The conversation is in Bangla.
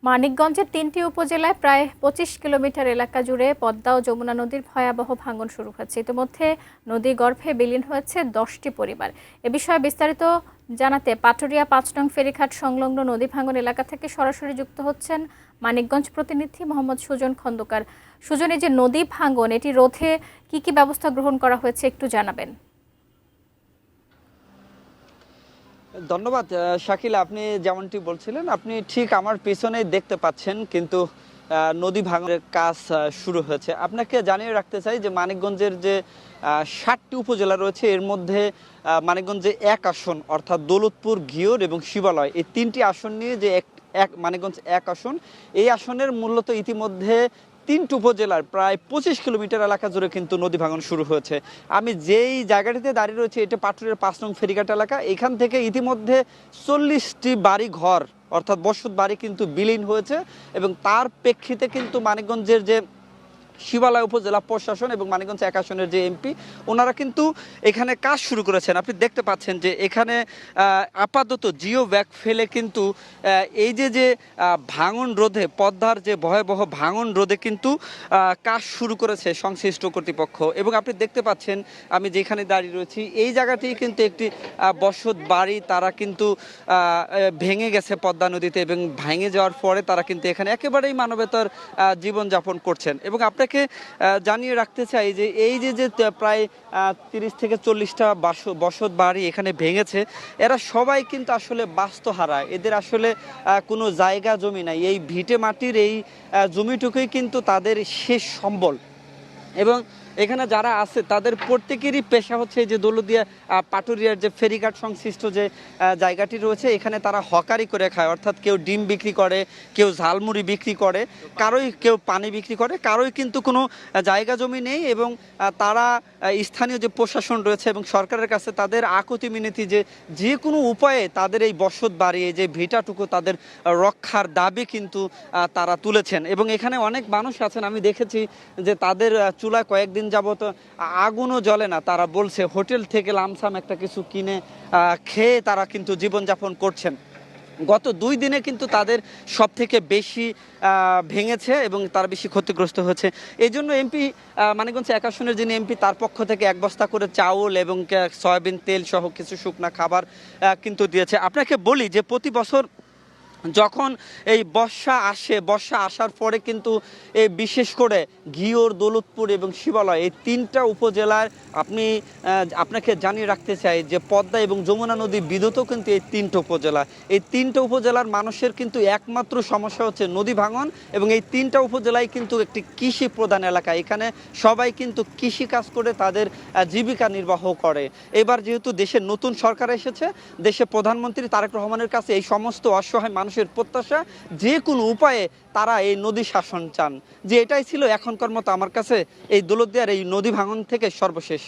মানিকগঞ্জের ৩টি উপজেলায় প্রায় ২৫ কিলোমিটার এলাকা জুড়ে পদ্মা ও যমুনা নদীর ভয়াবহ ভাঙন শুরু হয়েছে। ইতিমধ্যে নদী গর্ভে বিলীন হয়েছে ১০টি পরিবার। এ বিষয়ে বিস্তারিত জানাতে পাটুরিয়া ৫ নং ফেরিঘাট সংলগ্ন নদী ভাঙন এলাকা থেকে সরাসরি যুক্ত হচ্ছেন মানিকগঞ্জ প্রতিনিধি মোহাম্মদ সুজন খন্দকার। সুজন, এই যে নদী ভাঙন, এটি রোধে কি ব্যবস্থা গ্রহণ করা হয়েছে একটু জানাবেন। ধন্যবাদ শাকিল, আপনি যেমনটি বলছিলেন আপনি ঠিক আমার পেছনেই দেখতে পাচ্ছেন, কিন্তু নদী ভাঙনের কাজ শুরু হয়েছে। আপনাকে জানিয়ে রাখতে চাই যে মানিকগঞ্জের যে ৭টি উপজেলা রয়েছে এর মধ্যে মানিকগঞ্জে এক আসন অর্থাৎ দৌলতপুর, ঘিওর এবং শিবালয়, এই ৩টি আসন নিয়ে যে এক মানিকগঞ্জ এক আসন, এই আসনের মূলত ইতিমধ্যে ৩টি উপজেলার প্রায় ২৫ কিলোমিটার এলাকা জুড়ে কিন্তু নদী ভাঙন শুরু হয়েছে। আমি যেই জায়গাটিতে দাঁড়িয়ে রয়েছে এটা পাটুরিয়ার ৫ নং ফেরিঘাট এলাকা। এখান থেকে ইতিমধ্যে ৪০টি বাড়ি ঘর অর্থাৎ বসত বাড়ি কিন্তু বিলীন হয়েছে, এবং তার প্রেক্ষিতে কিন্তু মানিকগঞ্জের যে শিবালয় উপজেলা প্রশাসন এবং মানিকগঞ্জ এক আসনের যে এমপি, ওনারা কিন্তু এখানে কাজ শুরু করেছেন। আপনি দেখতে পাচ্ছেন যে এখানে আপাতত জিও ব্যাগ ফেলে কিন্তু এই যে ভাঙন রোধে, পদ্মার যে ভয়াবহ ভাঙন রোধে কিন্তু কাজ শুরু করেছে সংশ্লিষ্ট কর্তৃপক্ষ। এবং আপনি দেখতে পাচ্ছেন আমি যেখানে দাঁড়িয়ে রয়েছি এই জায়গাটি কিন্তু একটি বসত বাড়ি, তারা কিন্তু ভেঙে গেছে পদ্মা নদীতে, এবং ভেঙে যাওয়ার পরে তারা কিন্তু এখানে একেবারেই মানবতার জীবনযাপন করছেন। এবং আপনাকে জানিয়ে রাখতে চাই যে এই যে প্রায় ৩০ থেকে ৪০টা বসত বাড়ি এখানে ভেঙেছে, এরা সবাই কিন্তু আসলে বাস্তুহারা, এদের আসলে কোনো জায়গা জমি নাই। এই ভিটে মাটির এই জমিটুকুই কিন্তু তাদের শেষ সম্বল। এবং এখানে যারা আছে তাদের প্রত্যেকেরই পেশা হচ্ছে যে দৌলতদিয়া পাটুরিয়ার যে ফেরিঘাট সংশ্লিষ্ট যে জায়গাটি রয়েছে, এখানে তারা হকারি করে খায়, অর্থাৎ কেউ ডিম বিক্রি করে, কেউ ঝালমুড়ি বিক্রি করে, কেউ পানি বিক্রি করে, কারোই কিন্তু কোনো জায়গা জমি নেই। এবং তারা স্থানীয় যে প্রশাসন রয়েছে এবং সরকারের কাছে তাদের আকুতি মিনতি যে কোনো উপায়ে তাদের এই বসত বাড়ি, এই যে ভিটাটুকু তাদের রক্ষার দাবি কিন্তু তারা তুলেছেন। এবং এখানে অনেক মানুষ আছেন, আমি দেখেছি যে তাদের চুলায় কয়েকদিন যাবত আগুনও জ্বলে না। তারা বলছে হোটেল থেকে লামসাম একটা কিছু কিনে খেয়ে তারা কিন্তু জীবনযাপন করছেন। গত ২ দিনে কিন্তু তাদের সব থেকে বেশি ভেঙেছে এবং তারা বেশি ক্ষতিগ্রস্ত হয়েছে। এই জন্য এমপি, মানিকগঞ্জ এক আসনের যিনি এমপি, তার পক্ষ থেকে ১ বস্তা করে চাউল এবং সয়াবিন তেল সহ কিছু শুকনা খাবার কিন্তু দিয়েছে। আপনাকে বলি যে প্রতি বছর যখন এই বর্ষা আসার পরে কিন্তু এই বিশেষ করে ঘিওর, দৌলতপুর এবং শিবালয়, এই ৩টা উপজেলার আপনাকে জানিয়ে রাখতে চাই যে পদ্মা এবং যমুনা নদী বিধৌত কিন্তু এই ৩টা উপজেলা। এই ৩টা উপজেলার মানুষের কিন্তু একমাত্র সমস্যা হচ্ছে নদী ভাঙন। এবং এই 3টা উপজেলায় কিন্তু একটি কৃষি প্রধান এলাকা, এখানে সবাই কিন্তু কৃষি কাজ করে তাদের জীবিকা নির্বাহ করে। এবার যেহেতু দেশের নতুন সরকার এসেছে, দেশে প্রধানমন্ত্রী তারেক রহমানের কাছে এই সমস্ত অসহায় মানুষের প্রত্যাশা যে কোনো উপায়ে তারা এই নদী শাসন চান। যে এটাই ছিল এখনকার মতো আমার কাছে এই দৌলতদিয়ার এই নদী ভাঙন থেকে সর্বশেষ।